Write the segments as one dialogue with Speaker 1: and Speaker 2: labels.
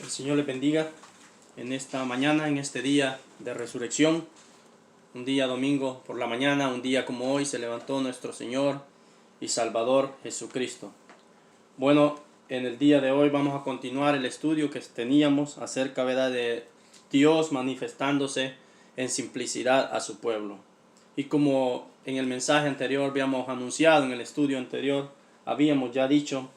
Speaker 1: El Señor les bendiga en esta mañana, en este día de resurrección. Un día domingo por la mañana, un día como hoy, se levantó nuestro Señor y Salvador Jesucristo. Bueno, en el día de hoy vamos a continuar el estudio que teníamos acerca, ¿verdad?, de Dios manifestándose en simplicidad a su pueblo. Y como en el mensaje anterior habíamos anunciado, en el estudio anterior habíamos ya dicho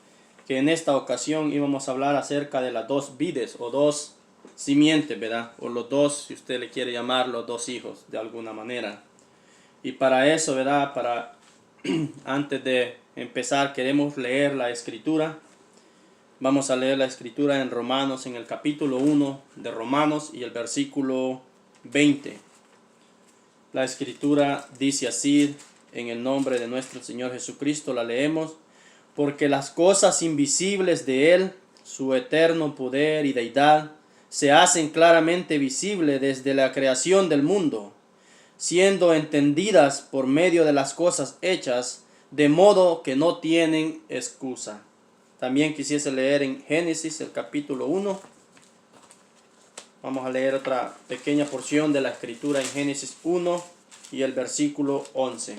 Speaker 1: que en esta ocasión íbamos a hablar acerca de las dos vides o dos simientes, ¿verdad? O los dos, si usted le quiere llamar, los dos hijos de alguna manera. Y para eso, ¿verdad?, antes de empezar queremos leer la escritura. Vamos a leer la escritura en Romanos, en el capítulo 1 de Romanos y el versículo 20. La escritura dice así, en el nombre de nuestro Señor Jesucristo, la leemos: porque las cosas invisibles de Él, su eterno poder y deidad, se hacen claramente visibles desde la creación del mundo, siendo entendidas por medio de las cosas hechas, de modo que no tienen excusa. También quisiese leer en Génesis, el capítulo 1. Vamos a leer otra pequeña porción de la escritura en Génesis 1 y el versículo 11.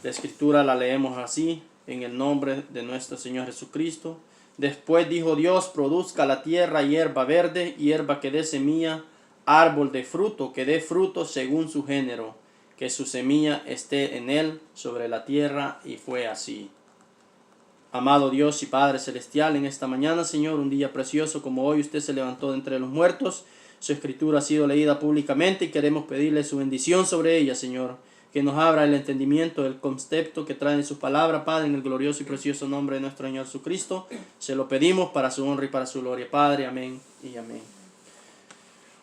Speaker 1: La escritura la leemos así, en el nombre de nuestro Señor Jesucristo. Después dijo Dios: produzca la tierra hierba verde, hierba que dé semilla, árbol de fruto que dé fruto según su género, que su semilla esté en él sobre la tierra. Y fue así. Amado Dios y Padre Celestial, en esta mañana, Señor, un día precioso como hoy, usted se levantó de entre los muertos. Su escritura ha sido leída públicamente y queremos pedirle su bendición sobre ella, Señor. Que nos abra el entendimiento del concepto que trae en su palabra, Padre, en el glorioso y precioso nombre de nuestro Señor Jesucristo. Se lo pedimos para su honra y para su gloria, Padre. Amén y amén.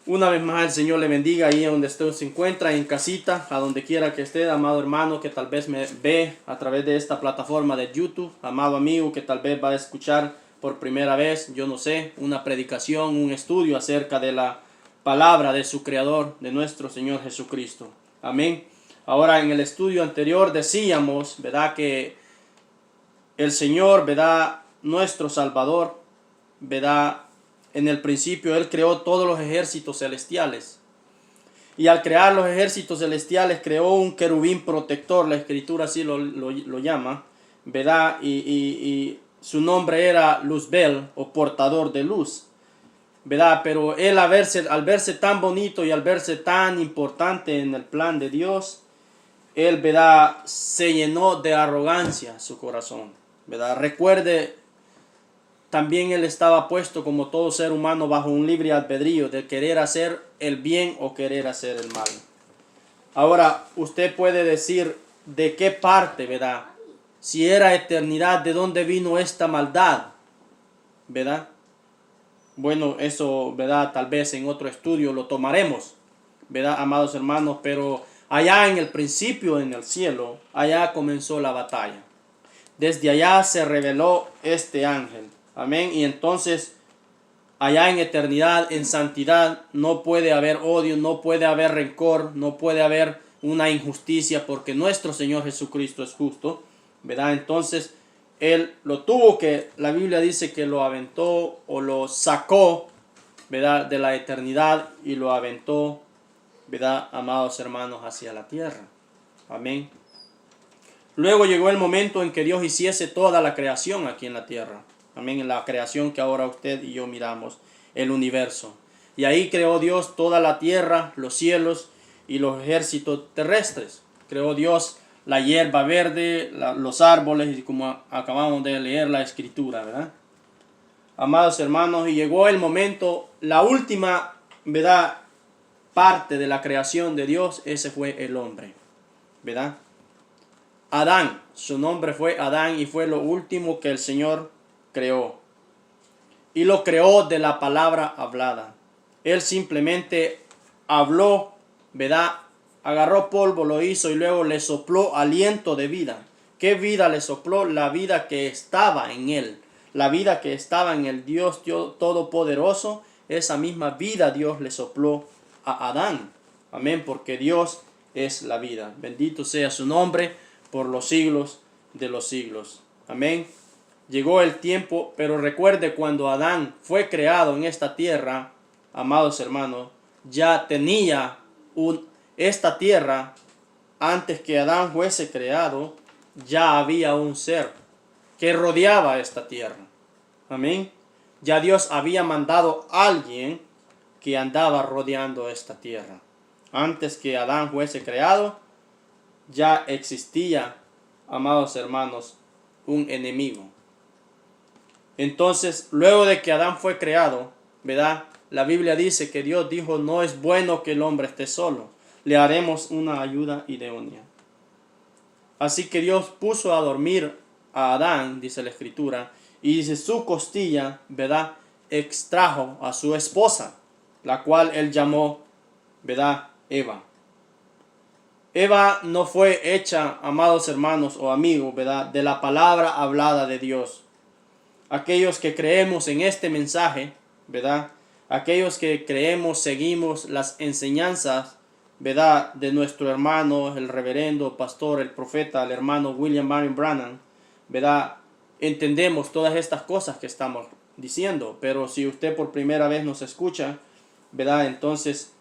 Speaker 1: Una vez más, el Señor le bendiga ahí donde usted se encuentra, en casita, a donde quiera que esté, amado hermano que tal vez me ve a través de esta plataforma de YouTube, amado amigo que tal vez va a escuchar por primera vez, yo no sé, una predicación, un estudio acerca de la palabra de su Creador, de nuestro Señor Jesucristo. Amén. Ahora, en el estudio anterior decíamos, ¿verdad?, que el Señor, ¿verdad?, nuestro Salvador, ¿verdad?, en el principio Él creó todos los ejércitos celestiales. Y al crear los ejércitos celestiales creó un querubín protector, la escritura así lo llama, ¿verdad? Y su nombre era Luzbel, o portador de luz, ¿verdad? Pero él al verse tan bonito y al verse tan importante en el plan de Dios, él, ¿verdad?, se llenó de arrogancia su corazón, ¿verdad? Recuerde, también él estaba puesto como todo ser humano bajo un libre albedrío de querer hacer el bien o querer hacer el mal. Ahora, usted puede decir de qué parte, ¿verdad? Si era eternidad, ¿de dónde vino esta maldad? ¿Verdad? Bueno, eso, ¿verdad?, tal vez en otro estudio lo tomaremos, ¿verdad, amados hermanos? Pero allá en el principio, en el cielo, allá comenzó la batalla. Desde allá se reveló este ángel. Amén. Y entonces, allá en eternidad, en santidad, no puede haber odio, no puede haber rencor, no puede haber una injusticia, porque nuestro Señor Jesucristo es justo, ¿verdad? Entonces, Él lo tuvo que, la Biblia dice que lo aventó o lo sacó, ¿verdad?, de la eternidad y lo aventó, ¿verdad?, amados hermanos, hacia la tierra. Amén. Luego llegó el momento en que Dios hiciese toda la creación aquí en la tierra. Amén, en la creación que ahora usted y yo miramos, el universo. Y ahí creó Dios toda la tierra, los cielos y los ejércitos terrestres. Creó Dios la hierba verde, los árboles, y como acabamos de leer la escritura, ¿verdad? Amados hermanos, y llegó el momento, la última, ¿verdad?, parte de la creación de Dios, ese fue el hombre, ¿verdad? Adán, su nombre fue Adán y fue lo último que el Señor creó. Y lo creó de la palabra hablada. Él simplemente habló, ¿verdad? Agarró polvo, lo hizo y luego le sopló aliento de vida. ¿Qué vida le sopló? La vida que estaba en él. La vida que estaba en el Dios Todopoderoso. Esa misma vida Dios le sopló a Adán. Amén, porque Dios es la vida. Bendito sea su nombre por los siglos de los siglos. Amén. llegó el tiempo, pero recuerde cuando Adán fue creado en esta tierra, amados hermanos, ya tenía esta tierra, antes que Adán fuese creado, ya había un ser que rodeaba esta tierra. Amén. Ya Dios había mandado a alguien que andaba rodeando esta tierra. Antes que Adán fuese creado, ya existía, amados hermanos, un enemigo. Entonces, luego de que Adán fue creado, ¿verdad? La Biblia dice que Dios dijo, no es bueno que el hombre esté solo. Le haremos una ayuda idónea. Así que Dios puso a dormir a Adán, dice la Escritura, y dice su costilla, ¿verdad? Extrajo a su esposa, la cual él llamó, ¿verdad? Eva. Eva no fue hecha, amados hermanos o amigos, ¿verdad? De la palabra hablada de Dios. Aquellos que creemos en este mensaje, ¿verdad? Aquellos que creemos, seguimos las enseñanzas, ¿verdad? De nuestro hermano, el reverendo, pastor, el profeta, el hermano William Marion Branham, ¿verdad? Entendemos todas estas cosas que estamos diciendo, pero si usted por primera vez nos escucha, ¿verdad? Entonces,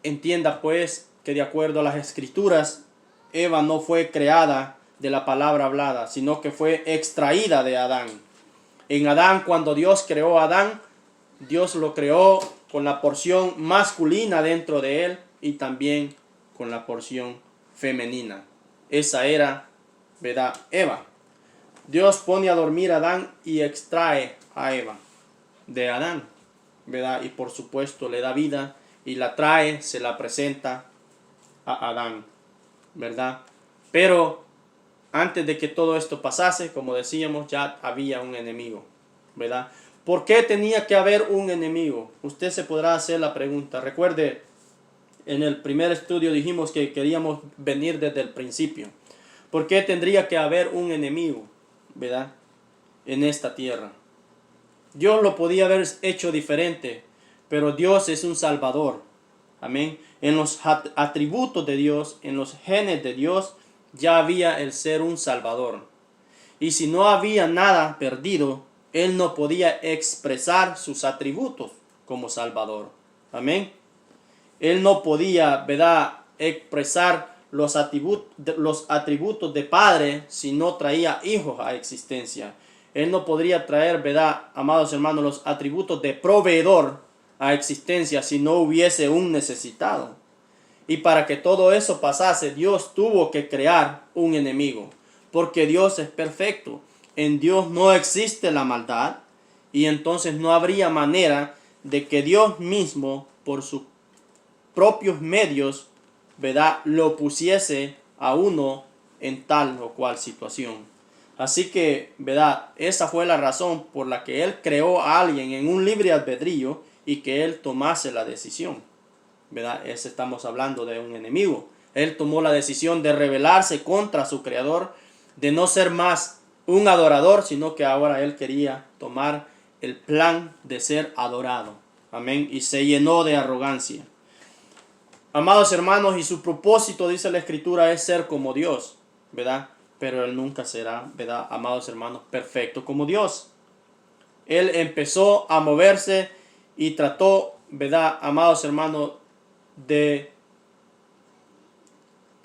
Speaker 1: entienda pues que de acuerdo a las escrituras, Eva no fue creada de la palabra hablada, sino que fue extraída de Adán. En Adán, cuando Dios creó a Adán, Dios lo creó con la porción masculina dentro de él y también con la porción femenina. Esa era, ¿verdad? Eva. Dios pone a dormir a Adán y extrae a Eva de Adán, ¿verdad? Y por supuesto le da vida y la trae, se la presenta a Adán, ¿verdad? Pero antes de que todo esto pasase, como decíamos, ya había un enemigo, ¿verdad? ¿Por qué tenía que haber un enemigo? Usted se podrá hacer la pregunta. Recuerde, en el primer estudio dijimos que queríamos venir desde el principio. ¿Por qué tendría que haber un enemigo, ¿verdad? En esta tierra. Dios lo podía haber hecho diferente, pero Dios es un salvador. Amén. En los atributos de Dios, en los genes de Dios, ya había el ser un salvador. Y si no había nada perdido, Él no podía expresar sus atributos como salvador. Amén. Él no podía, ¿verdad?, expresar los atributos de padre si no traía hijos a existencia. Él no podría traer, ¿verdad?, amados hermanos, los atributos de proveedor a existencia si no hubiese un necesitado. Y para que todo eso pasase, Dios tuvo que crear un enemigo, porque Dios es perfecto. En Dios no existe la maldad, y entonces no habría manera de que Dios mismo, por sus propios medios, ¿verdad?, lo pusiese a uno en tal o cual situación. Así que, ¿verdad?, esa fue la razón por la que Él creó a alguien en un libre albedrío y que Él tomase la decisión, ¿verdad? Estamos hablando de un enemigo. Él tomó la decisión de rebelarse contra su creador, de no ser más un adorador, sino que ahora Él quería tomar el plan de ser adorado. Amén. Y se llenó de arrogancia. Amados hermanos, y su propósito, dice la Escritura, es ser como Dios, ¿verdad? Pero Él nunca será, ¿verdad, amados hermanos, perfecto como Dios. Él empezó a moverse y trató, ¿verdad, amados hermanos, de,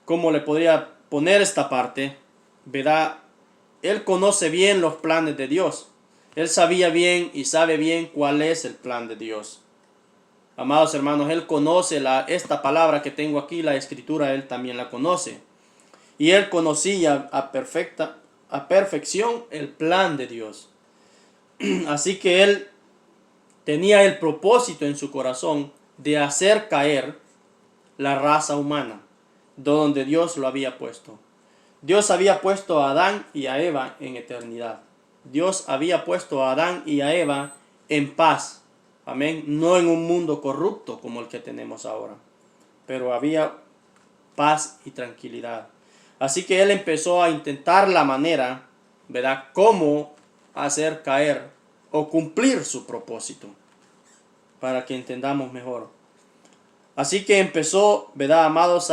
Speaker 1: ¿cómo le podría poner esta parte? ¿Verdad? Él conoce bien los planes de Dios. Él sabía bien y sabe bien cuál es el plan de Dios. Amados hermanos, Él conoce esta palabra que tengo aquí, la Escritura, Él también la conoce. Y Él conocía a perfección el plan de Dios. Así que Él tenía el propósito en su corazón de hacer caer la raza humana, donde Dios lo había puesto. Dios había puesto a Adán y a Eva en eternidad. Dios había puesto a Adán y a Eva en paz. Amén. No en un mundo corrupto como el que tenemos ahora, pero había paz y tranquilidad. Así que Él empezó a intentar la manera, ¿verdad?, cómo hacer caer o cumplir su propósito, para que entendamos mejor. Así que empezó, ¿verdad, amados?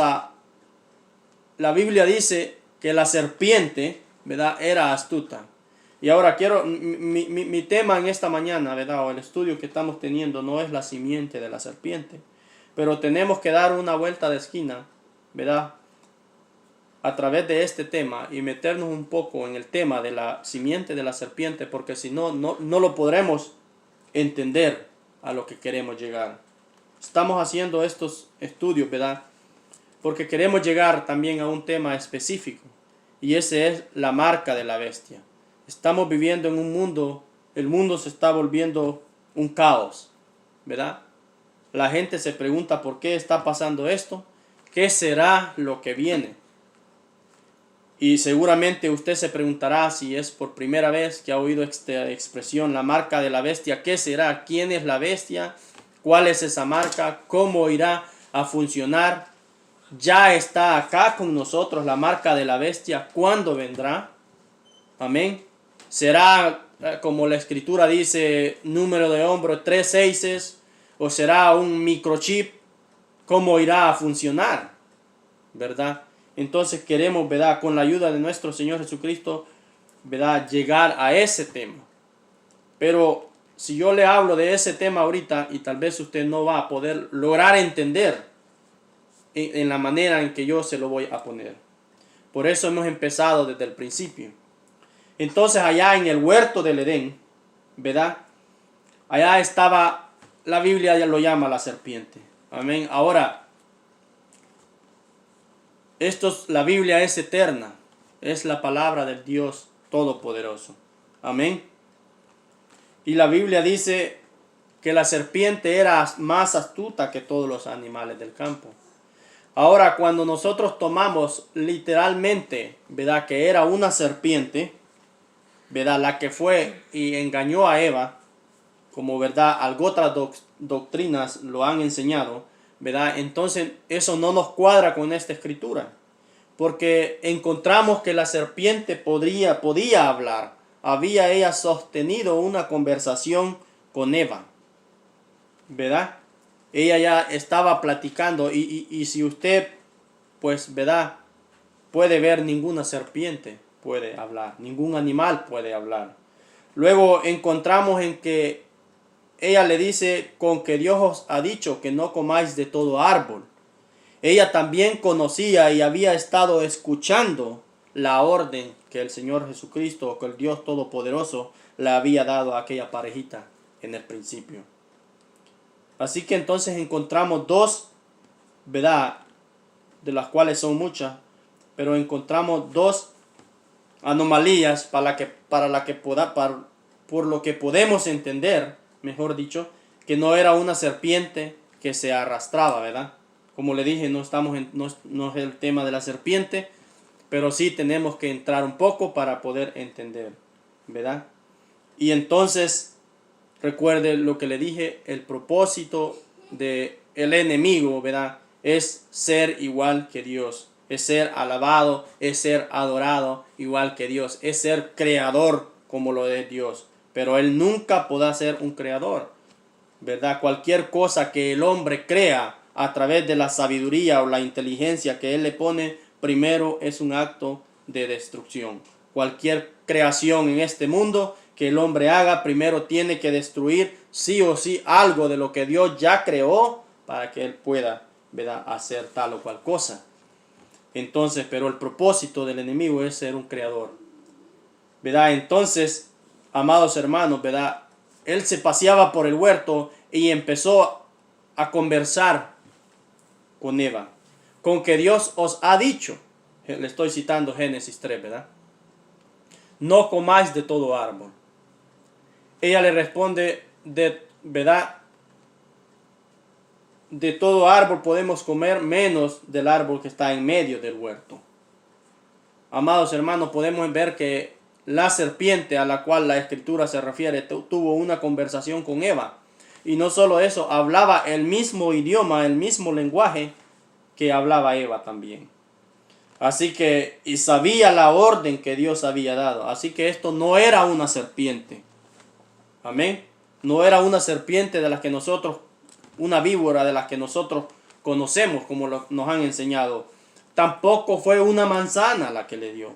Speaker 1: La Biblia dice que la serpiente, ¿verdad?, era astuta. Y ahora mi tema en esta mañana, ¿verdad? O el estudio que estamos teniendo no es la simiente de la serpiente, pero tenemos que dar una vuelta de esquina, ¿verdad? A través de este tema y meternos un poco en el tema de la simiente de la serpiente, porque si no, no lo podremos entender a lo que queremos llegar. Estamos haciendo estos estudios, ¿verdad? Porque queremos llegar también a un tema específico, y ese es la marca de la bestia. Estamos viviendo en un mundo, el mundo se está volviendo un caos, ¿verdad? La gente se pregunta por qué está pasando esto, qué será lo que viene. Y seguramente usted se preguntará, si es por primera vez que ha oído esta expresión, la marca de la bestia, ¿qué será? ¿Quién es la bestia? ¿Cuál es esa marca? ¿Cómo irá a funcionar? ¿Ya está acá con nosotros la marca de la bestia? ¿Cuándo vendrá? Amén. ¿Será, como la escritura dice, número de hombro 3 seises? ¿O será un microchip? ¿Cómo irá a funcionar? ¿Verdad? Entonces queremos, ¿verdad?, con la ayuda de nuestro Señor Jesucristo, ¿verdad?, llegar a ese tema. Pero si yo le hablo de ese tema ahorita, y tal vez usted no va a poder lograr entender en la manera en que yo se lo voy a poner. Por eso hemos empezado desde el principio. Entonces allá en el huerto del Edén, ¿verdad?, allá estaba, la Biblia ya lo llama la serpiente. Amén. Ahora, la Biblia es eterna, es la palabra del Dios Todopoderoso. Amén. Y la Biblia dice que la serpiente era más astuta que todos los animales del campo. Ahora, cuando nosotros tomamos literalmente, ¿verdad?, que era una serpiente, ¿verdad?, la que fue y engañó a Eva, como, ¿verdad?, otras doctrinas lo han enseñado, ¿verdad? Entonces eso no nos cuadra con esta escritura, porque encontramos que la serpiente podía hablar. Había ella sostenido una conversación con Eva, ¿verdad? Ella ya estaba platicando, y si usted, pues, ¿verdad?, puede ver, ninguna serpiente puede hablar, ningún animal puede hablar. Luego encontramos en que ella le dice, con que Dios os ha dicho que no comáis de todo árbol. Ella también conocía y había estado escuchando la orden que el Señor Jesucristo, que el Dios Todopoderoso, le había dado a aquella parejita en el principio. Así que entonces encontramos dos, ¿verdad?, de las cuales son muchas, pero encontramos dos anomalías por lo que podemos entender, mejor dicho, que no era una serpiente que se arrastraba, ¿verdad? Como le dije, no es el tema de la serpiente, pero sí tenemos que entrar un poco para poder entender, ¿verdad? Y entonces, recuerde lo que le dije, el propósito del enemigo, ¿verdad?, es ser igual que Dios, es ser alabado, es ser adorado igual que Dios, es ser creador como lo es Dios. Pero él nunca podrá ser un creador, ¿verdad? Cualquier cosa que el hombre crea a través de la sabiduría o la inteligencia que él le pone, primero es un acto de destrucción. Cualquier creación en este mundo que el hombre haga, primero tiene que destruir sí o sí algo de lo que Dios ya creó para que él pueda, ¿verdad?, hacer tal o cual cosa. Entonces, pero el propósito del enemigo es ser un creador, ¿verdad? Entonces, amados hermanos, ¿verdad?, él se paseaba por el huerto y empezó a conversar con Eva, con que Dios os ha dicho, le estoy citando Génesis 3, ¿verdad?, no comáis de todo árbol. Ella le responde, ¿verdad?, de todo árbol podemos comer menos del árbol que está en medio del huerto. Amados hermanos, podemos ver que la serpiente a la cual la escritura se refiere tuvo una conversación con Eva. Y no solo eso, hablaba el mismo idioma, el mismo lenguaje que hablaba Eva también. Así que, y sabía la orden que Dios había dado. Así que esto no era una serpiente. Amén. No era una serpiente de las que nosotros, una víbora de las que nosotros conocemos, como nos han enseñado. Tampoco fue una manzana la que le dio.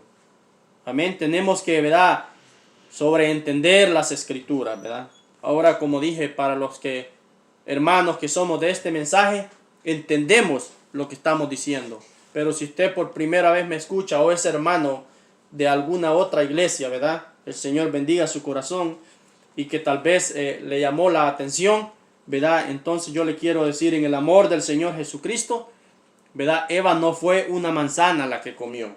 Speaker 1: Amén. Tenemos que, ¿verdad?, sobre entender las escrituras, ¿verdad? Ahora, como dije, para los hermanos que somos de este mensaje, entendemos lo que estamos diciendo. Pero si usted por primera vez me escucha o es hermano de alguna otra iglesia, ¿verdad? El Señor bendiga su corazón y que tal vez le llamó la atención, ¿verdad? Entonces yo le quiero decir, en el amor del Señor Jesucristo, ¿verdad? Eva no fue una manzana la que comió,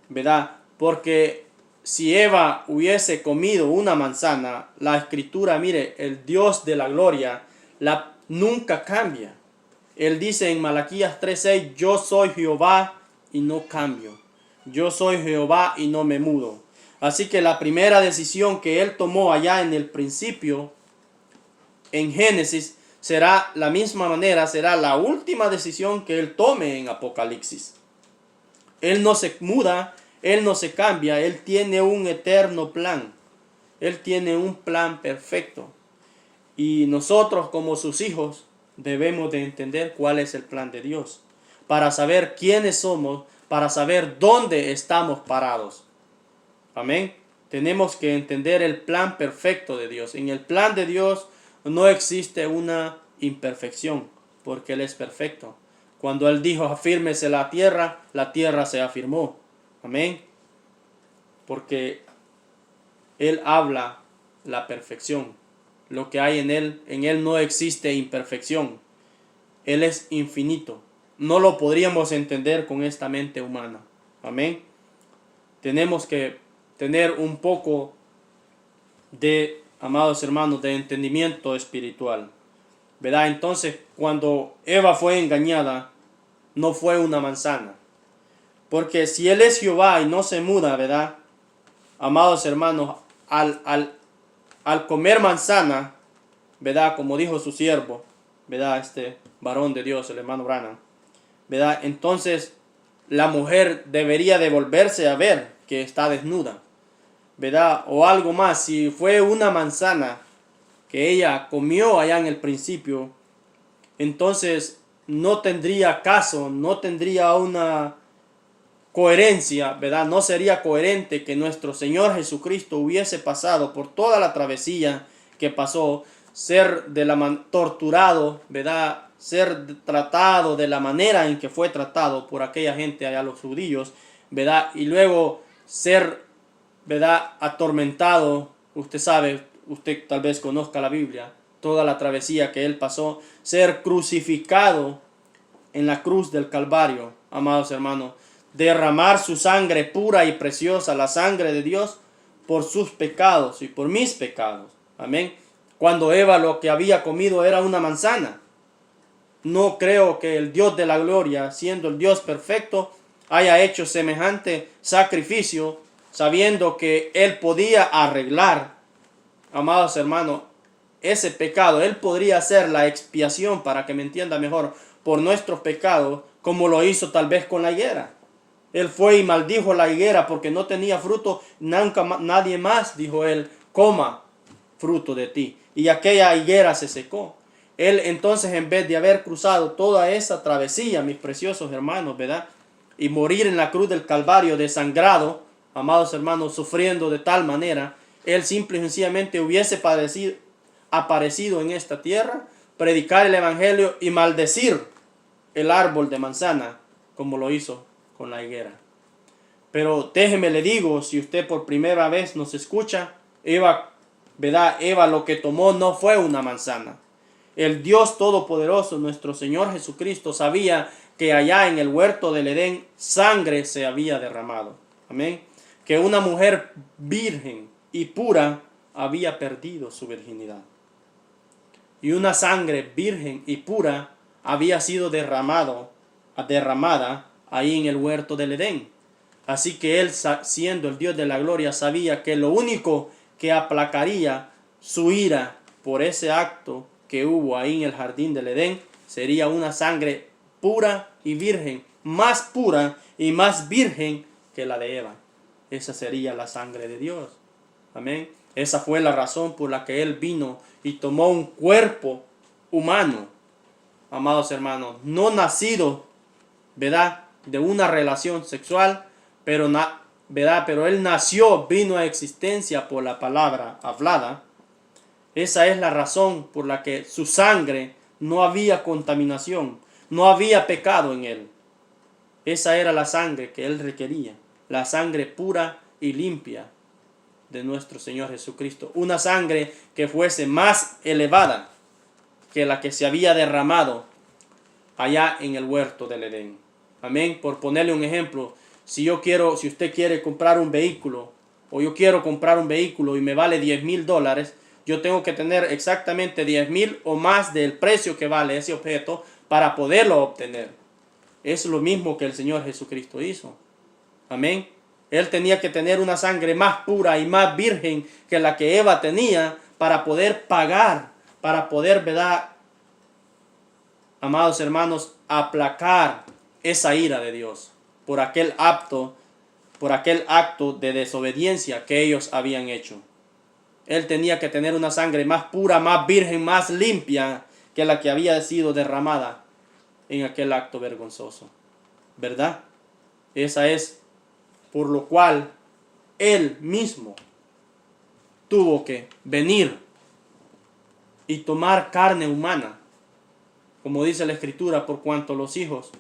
Speaker 1: ¿verdad? Porque si Eva hubiese comido una manzana, la escritura, mire, el Dios de la gloria, nunca cambia. Él dice en Malaquías 3:6, yo soy Jehová y no cambio. Yo soy Jehová y no me mudo. Así que la primera decisión que él tomó allá en el principio, en Génesis, será la misma manera, será la última decisión que él tome en Apocalipsis. Él no se muda, él no se cambia, él tiene un eterno plan. Él tiene un plan perfecto. Y nosotros como sus hijos debemos de entender cuál es el plan de Dios, para saber quiénes somos, para saber dónde estamos parados. Amén. Tenemos que entender el plan perfecto de Dios. En el plan de Dios no existe una imperfección, porque Él es perfecto. Cuando Él dijo, afírmese la tierra se afirmó. Amén. Porque Él habla la perfección. Lo que hay en Él no existe imperfección. Él es infinito. No lo podríamos entender con esta mente humana. Amén. Tenemos que tener un poco de, amados hermanos, de entendimiento espiritual, ¿verdad? Entonces, cuando Eva fue engañada, no fue una manzana. Porque si Él es Jehová y no se muda, ¿verdad? Amados hermanos, al comer manzana, ¿verdad? Como dijo su siervo, ¿verdad? Este varón de Dios, el hermano Branham, ¿verdad? Entonces, la mujer debería de volverse a ver que está desnuda, ¿verdad? O algo más, si fue una manzana que ella comió allá en el principio, entonces no tendría caso, no tendría una coherencia, ¿verdad? No sería coherente que nuestro Señor Jesucristo hubiese pasado por toda la travesía que pasó, ser torturado, ¿verdad? Ser tratado de la manera en que fue tratado por aquella gente allá, los judíos, ¿verdad? Y luego ser, ¿verdad? Atormentado. Usted sabe, usted tal vez conozca la Biblia, toda la travesía que Él pasó, ser crucificado en la cruz del Calvario, amados hermanos, derramar su sangre pura y preciosa, la sangre de Dios, por sus pecados y por mis pecados. Amén. Cuando Eva lo que había comido era una manzana. No creo que el Dios de la gloria, siendo el Dios perfecto, haya hecho semejante sacrificio, sabiendo que Él podía arreglar, amados hermanos, ese pecado. Él podría hacer la expiación, para que me entienda mejor, por nuestros pecados, como lo hizo tal vez con la higuera. Él fue y maldijo la higuera porque no tenía fruto. Nunca nadie más, dijo Él, coma fruto de ti. Y aquella higuera se secó. Él entonces, en vez de haber cruzado toda esa travesía, mis preciosos hermanos, ¿verdad? Y morir en la cruz del Calvario desangrado, amados hermanos, sufriendo de tal manera, Él simple y sencillamente hubiese aparecido en esta tierra, predicar el evangelio y maldecir el árbol de manzana, como lo hizo con la higuera. Pero déjeme le digo, si usted por primera vez nos escucha, Eva, ¿verdad? Eva lo que tomó no fue una manzana. El Dios Todopoderoso, nuestro Señor Jesucristo, sabía que allá en el huerto del Edén sangre se había derramado. Amén. Que una mujer virgen y pura había perdido su virginidad. Y una sangre virgen y pura había sido derramada ahí en el huerto del Edén. Así que Él, siendo el Dios de la gloria, sabía que lo único que aplacaría su ira por ese acto que hubo ahí en el jardín del Edén sería una sangre pura y virgen, más pura y más virgen que la de Eva. Esa sería la sangre de Dios. Amén. Esa fue la razón por la que Él vino y tomó un cuerpo humano, amados hermanos, no nacido, ¿verdad?, de una relación sexual, pero ¿verdad? Pero él nació, vino a existencia por la palabra hablada. Esa es la razón por la que su sangre no había contaminación, no había pecado en él. Esa era la sangre que él requería, la sangre pura y limpia de nuestro Señor Jesucristo. Una sangre que fuese más elevada que la que se había derramado allá en el huerto del Edén. Amén. Por ponerle un ejemplo, si usted quiere comprar un vehículo, o yo quiero comprar un vehículo y me vale $10,000, yo tengo que tener exactamente 10,000 o más del precio que vale ese objeto para poderlo obtener. Es lo mismo que el Señor Jesucristo hizo. Amén. Él tenía que tener una sangre más pura y más virgen que la que Eva tenía para poder pagar, para poder, ¿verdad?, amados hermanos, aplacar esa ira de Dios por aquel acto de desobediencia que ellos habían hecho. Él tenía que tener una sangre más pura, más virgen, más limpia que la que había sido derramada en aquel acto vergonzoso. ¿Verdad? Esa es por lo cual Él mismo tuvo que venir y tomar carne humana. Como dice la Escritura, por cuanto los hijos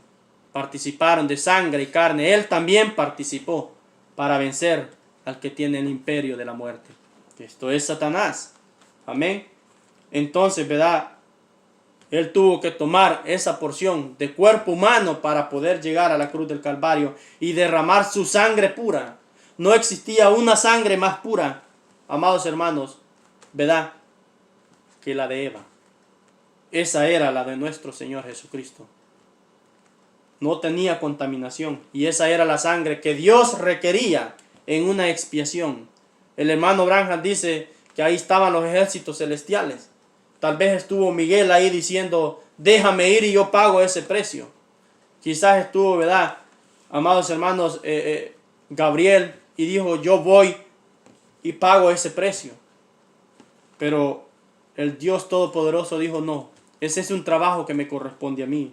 Speaker 1: participaron de sangre y carne, Él también participó para vencer al que tiene el imperio de la muerte. Esto es Satanás. Amén. Entonces, ¿verdad? Él tuvo que tomar esa porción de cuerpo humano para poder llegar a la cruz del Calvario y derramar su sangre pura. No existía una sangre más pura, amados hermanos, ¿verdad?, que la de Eva. Esa era la de nuestro Señor Jesucristo. No tenía contaminación y esa era la sangre que Dios requería en una expiación. El hermano Branham dice que ahí estaban los ejércitos celestiales. Tal vez estuvo Miguel ahí diciendo, déjame ir y yo pago ese precio. Quizás estuvo, ¿verdad?, amados hermanos, Gabriel, y dijo, yo voy y pago ese precio. Pero el Dios Todopoderoso dijo, no, ese es un trabajo que me corresponde a mí.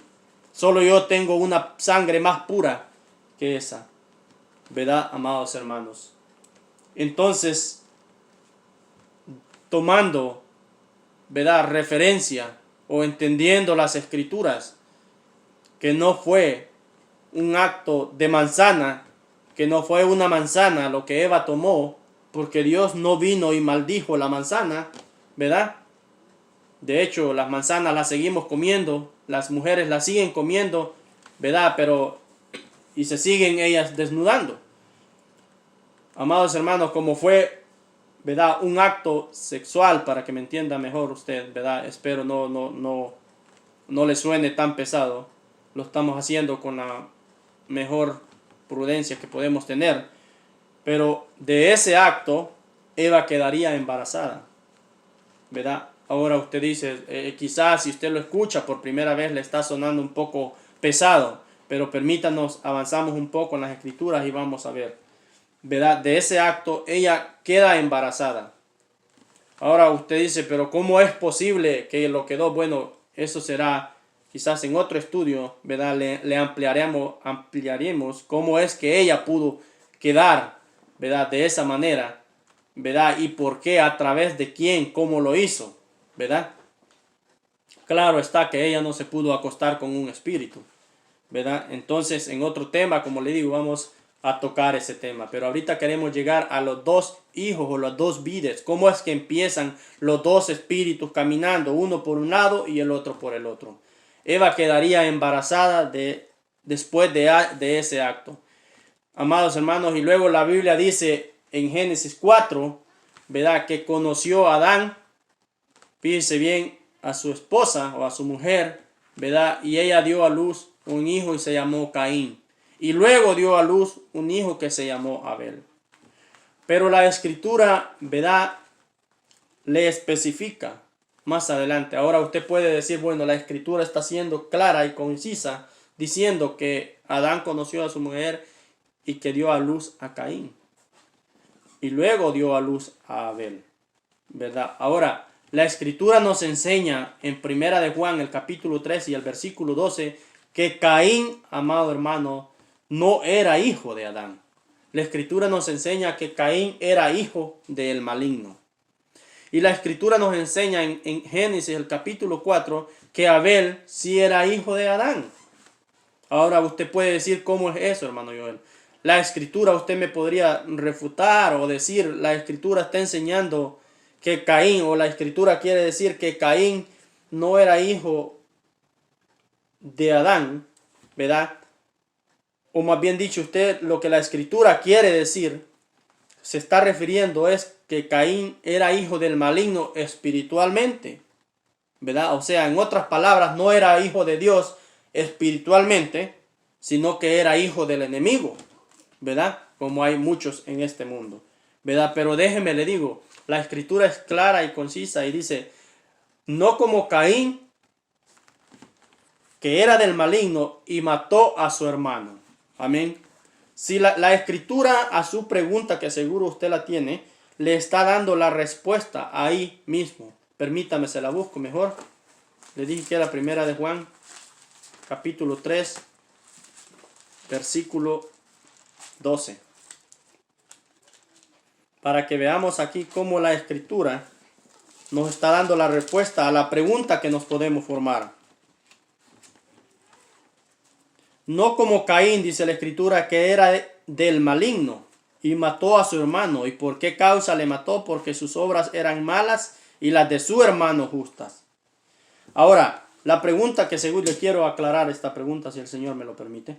Speaker 1: Solo yo tengo una sangre más pura que esa. ¿Verdad, amados hermanos? Entonces, tomando, ¿verdad?, referencia o entendiendo las Escrituras, que no fue un acto de manzana, que no fue una manzana lo que Eva tomó, porque Dios no vino y maldijo la manzana, ¿verdad? De hecho, las manzanas las seguimos comiendo, las mujeres las siguen comiendo, ¿verdad? Y se siguen ellas desnudando. Amados hermanos, como fue, ¿verdad?, un acto sexual, para que me entienda mejor usted, ¿verdad? Espero no le suene tan pesado. Lo estamos haciendo con la mejor prudencia que podemos tener. Pero de ese acto, Eva quedaría embarazada, ¿verdad? Ahora usted dice, quizás si usted lo escucha por primera vez le está sonando un poco pesado, pero permítanos, avanzamos un poco en las Escrituras y vamos a ver, ¿verdad? De ese acto ella queda embarazada. Ahora usted dice, pero ¿cómo es posible que lo quedó? Bueno, eso será quizás en otro estudio, ¿verdad? Le ampliaremos cómo es que ella pudo quedar, ¿verdad?, de esa manera, ¿verdad? Y por qué, a través de quién, cómo lo hizo, ¿verdad? Claro está que ella no se pudo acostar con un espíritu, ¿verdad? Entonces, en otro tema, como le digo, vamos a tocar ese tema. Pero ahorita queremos llegar a los dos hijos o las dos vidas. ¿Cómo es que empiezan los dos espíritus caminando, uno por un lado y el otro por el otro? Eva quedaría embarazada después de ese acto. Amados hermanos, y luego la Biblia dice en Génesis 4, ¿verdad?, que conoció a Adán, fíjese bien, a su esposa o a su mujer, ¿verdad?, y ella dio a luz un hijo y se llamó Caín. Y luego dio a luz un hijo que se llamó Abel. Pero la Escritura, ¿verdad?, le especifica más adelante. Ahora usted puede decir, bueno, la Escritura está siendo clara y concisa, diciendo que Adán conoció a su mujer y que dio a luz a Caín. Y luego dio a luz a Abel, ¿verdad? Ahora, la Escritura nos enseña en Primera de Juan, el capítulo 3 y el versículo 12, que Caín, amado hermano, no era hijo de Adán. La Escritura nos enseña que Caín era hijo del maligno. Y la Escritura nos enseña en Génesis, el capítulo 4, que Abel sí era hijo de Adán. Ahora usted puede decir cómo es eso, hermano Joel. La Escritura, usted me podría refutar o decir, la Escritura está enseñando que Caín, o la Escritura quiere decir que Caín no era hijo de Adán, ¿verdad? O más bien dicho, usted lo que la Escritura quiere decir, se está refiriendo es que Caín era hijo del maligno espiritualmente, ¿verdad? O sea, en otras palabras, no era hijo de Dios espiritualmente, sino que era hijo del enemigo, ¿verdad? Como hay muchos en este mundo, ¿verdad? Pero déjeme le digo, la Escritura es clara y concisa y dice, no como Caín, que era del maligno y mató a su hermano. Amén. Si la Escritura a su pregunta, que seguro usted la tiene, le está dando la respuesta ahí mismo. Permítame, se la busco mejor. Le dije que era primera de Juan, capítulo 3, versículo 12. Para que veamos aquí cómo la Escritura nos está dando la respuesta a la pregunta que nos podemos formar. No como Caín, dice la Escritura, que era del maligno y mató a su hermano. ¿Y por qué causa le mató? Porque sus obras eran malas y las de su hermano justas. Ahora, la pregunta que según le quiero aclarar esta pregunta, si el Señor me lo permite.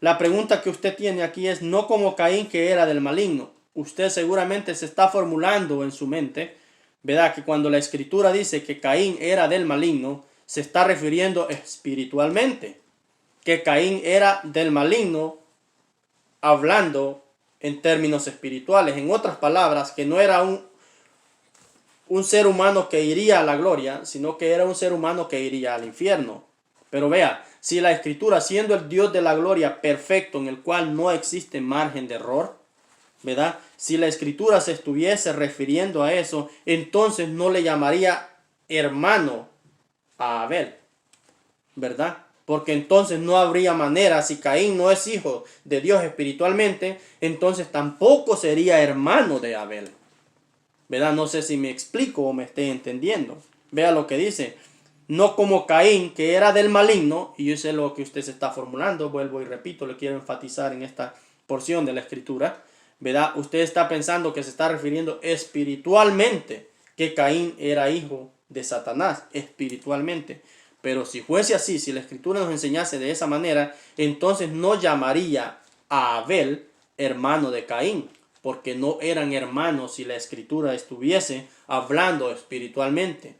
Speaker 1: La pregunta que usted tiene aquí es no como Caín, que era del maligno. Usted seguramente se está formulando en su mente, ¿verdad? Que cuando la Escritura dice que Caín era del maligno, se está refiriendo espiritualmente. Que Caín era del maligno, hablando en términos espirituales. En otras palabras, que no era un ser humano que iría a la gloria, sino que era un ser humano que iría al infierno. Pero vea, si la Escritura, siendo el Dios de la gloria perfecto, en el cual no existe margen de error, ¿verdad? Si la Escritura se estuviese refiriendo a eso, entonces no le llamaría hermano a Abel, ¿verdad? Porque entonces no habría manera, si Caín no es hijo de Dios espiritualmente, entonces tampoco sería hermano de Abel, ¿verdad? No sé si me explico o me esté entendiendo. Vea lo que dice, no como Caín, que era del maligno, y yo sé lo que usted se está formulando, vuelvo y repito, le quiero enfatizar en esta porción de la Escritura, ¿verdad? Usted está pensando que se está refiriendo espiritualmente, que Caín era hijo de Satanás, espiritualmente. Pero si fuese así, si la Escritura nos enseñase de esa manera, entonces no llamaría a Abel hermano de Caín, porque no eran hermanos si la Escritura estuviese hablando espiritualmente.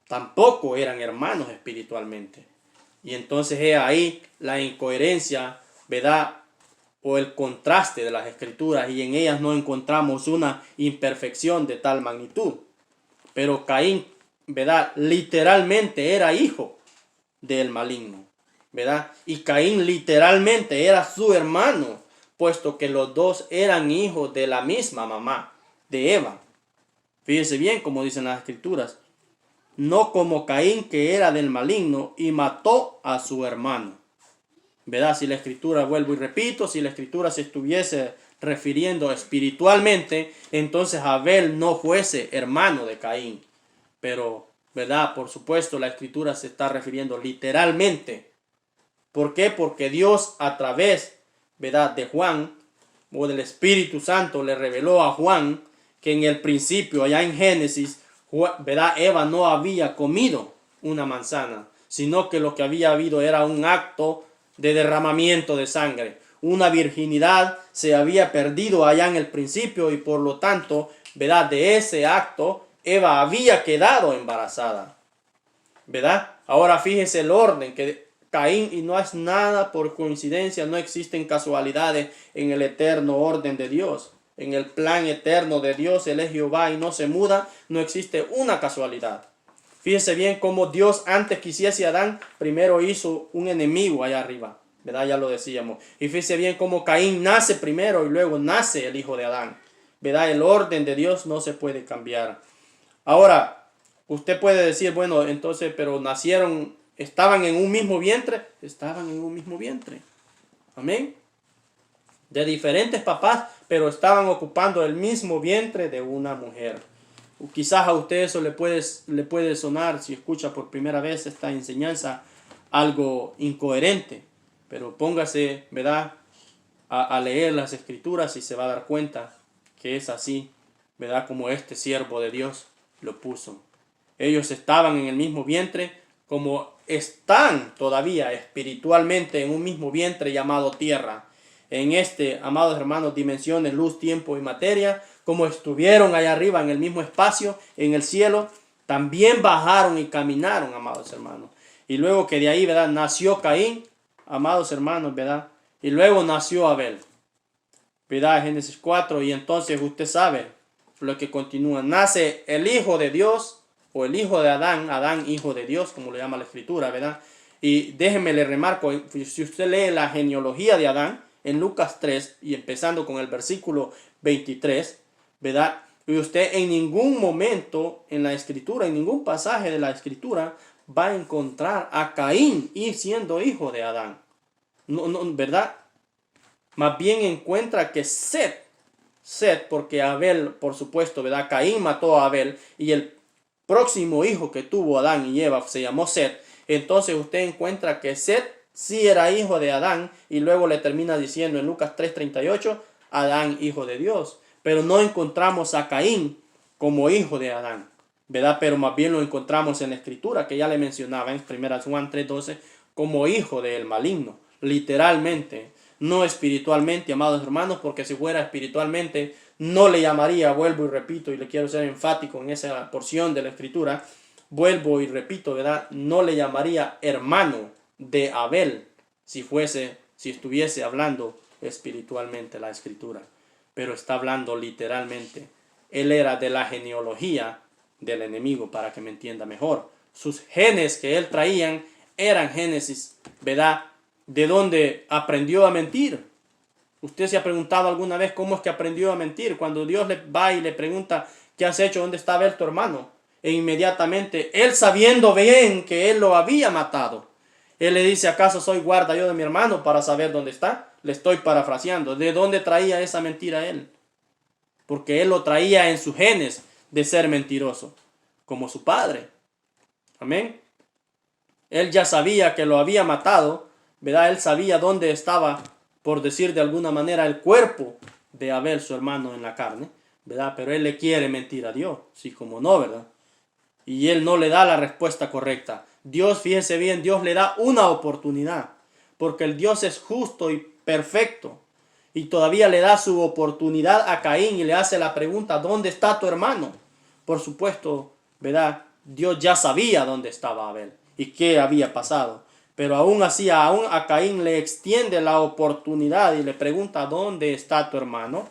Speaker 1: Tampoco eran hermanos espiritualmente. Y entonces es ahí la incoherencia, ¿verdad? O el contraste de las Escrituras, y en ellas no encontramos una imperfección de tal magnitud. Pero Caín, ¿verdad? Literalmente era hijo del maligno, ¿verdad? Y Caín literalmente era su hermano, puesto que los dos eran hijos de la misma mamá, de Eva. Fíjese bien como dicen las Escrituras. No como Caín, que era del maligno y mató a su hermano, ¿verdad? Si la Escritura, vuelvo y repito, si la Escritura se estuviese refiriendo espiritualmente, entonces Abel no fuese hermano de Caín. Pero, ¿verdad? Por supuesto, la Escritura se está refiriendo literalmente. ¿Por qué? Porque Dios, a través, ¿verdad?, de Juan, o del Espíritu Santo, le reveló a Juan que en el principio, allá en Génesis, ¿verdad?, Eva no había comido una manzana, sino que lo que había habido era un acto de derramamiento de sangre. Una virginidad se había perdido allá en el principio y por lo tanto, ¿verdad?, de ese acto Eva había quedado embarazada, ¿verdad? Ahora fíjese el orden que Caín, y no es nada por coincidencia, no existen casualidades en el eterno orden de Dios. En el plan eterno de Dios, Él es Jehová y no se muda, no existe una casualidad. Fíjese bien cómo Dios, antes que hiciese a Adán, primero hizo un enemigo allá arriba, ¿verdad? Ya lo decíamos. Y fíjese bien cómo Caín nace primero y luego nace el hijo de Adán, ¿verdad? El orden de Dios no se puede cambiar. Ahora, usted puede decir, bueno, entonces, pero nacieron, estaban en un mismo vientre. Estaban en un mismo vientre. Amén. de diferentes papás, pero estaban ocupando el mismo vientre de una mujer. Quizás a usted eso le puede sonar, si escucha por primera vez esta enseñanza, algo incoherente, pero póngase, ¿verdad?, a leer las escrituras y se va a dar cuenta que es así, ¿verdad?, como este siervo de Dios lo puso. Ellos estaban en el mismo vientre, como están todavía espiritualmente en un mismo vientre llamado tierra. En este, amados hermanos, dimensiones, luz, tiempo y materia, como estuvieron allá arriba en el mismo espacio, en el cielo, también bajaron y caminaron, amados hermanos. Y luego que de ahí, ¿verdad?, nació Caín, amados hermanos, ¿verdad?, y luego nació Abel, ¿verdad?, Génesis 4, y entonces usted sabe lo que continúa. Nace el Hijo de Dios, o el hijo de Adán, Adán hijo de Dios, como lo llama la escritura, ¿verdad? Y déjenme le remarco, si usted lee la genealogía de Adán, en Lucas 3, y empezando con el versículo 23, ¿verdad?, y usted en ningún momento en la escritura, en ningún pasaje de la escritura, va a encontrar a Caín y siendo hijo de Adán. No, ¿verdad? Más bien encuentra que Set, porque Abel, por supuesto, ¿verdad?, Caín mató a Abel, y el próximo hijo que tuvo Adán y Eva se llamó Set. Entonces usted encuentra que Set sí era hijo de Adán, y luego le termina diciendo en Lucas 3:38, Adán hijo de Dios. Pero no encontramos a Caín como hijo de Adán, ¿verdad? Pero más bien lo encontramos en la escritura, que ya le mencionaba en 1 Juan 3:12, como hijo del maligno, literalmente, no espiritualmente, amados hermanos, porque si fuera espiritualmente, no le llamaría, vuelvo y repito, y le quiero ser enfático en esa porción de la escritura, vuelvo y repito, ¿verdad?, no le llamaría hermano de Abel si estuviese hablando espiritualmente la escritura, pero está hablando literalmente. Él era de la genealogía del enemigo, para que me entienda mejor. Sus genes que él traían eran genes, ¿verdad?, de donde aprendió a mentir. Usted se ha preguntado alguna vez cómo es que aprendió a mentir. Cuando Dios le va y le pregunta, ¿qué has hecho? ¿Dónde está Abel tu hermano? E inmediatamente, él sabiendo bien que él lo había matado, él le dice, ¿acaso soy guarda yo de mi hermano para saber dónde está? Le estoy parafraseando. ¿De dónde traía esa mentira él? Porque él lo traía en sus genes de ser mentiroso, como su padre. Amén. Él ya sabía que lo había matado, ¿verdad? Él sabía dónde estaba, por decir de alguna manera, el cuerpo de Abel, su hermano en la carne, ¿verdad? Pero él le quiere mentir a Dios, sí como no, ¿verdad? Y él no le da la respuesta correcta. Dios, fíjense bien, Dios le da una oportunidad, porque el Dios es justo y perfecto, y todavía le da su oportunidad a Caín y le hace la pregunta, ¿dónde está tu hermano? Por supuesto, ¿verdad?, Dios ya sabía dónde estaba Abel y qué había pasado. Pero aún así, aún a Caín le extiende la oportunidad y le pregunta, ¿dónde está tu hermano?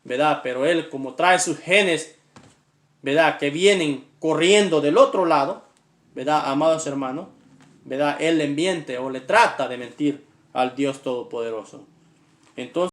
Speaker 1: ¿Verdad? Pero él, como trae sus genes, ¿verdad?, que vienen corriendo del otro lado, ¿verdad?, amados hermanos, ¿verdad?, él le miente o le trata de mentir al Dios Todopoderoso. Entonces,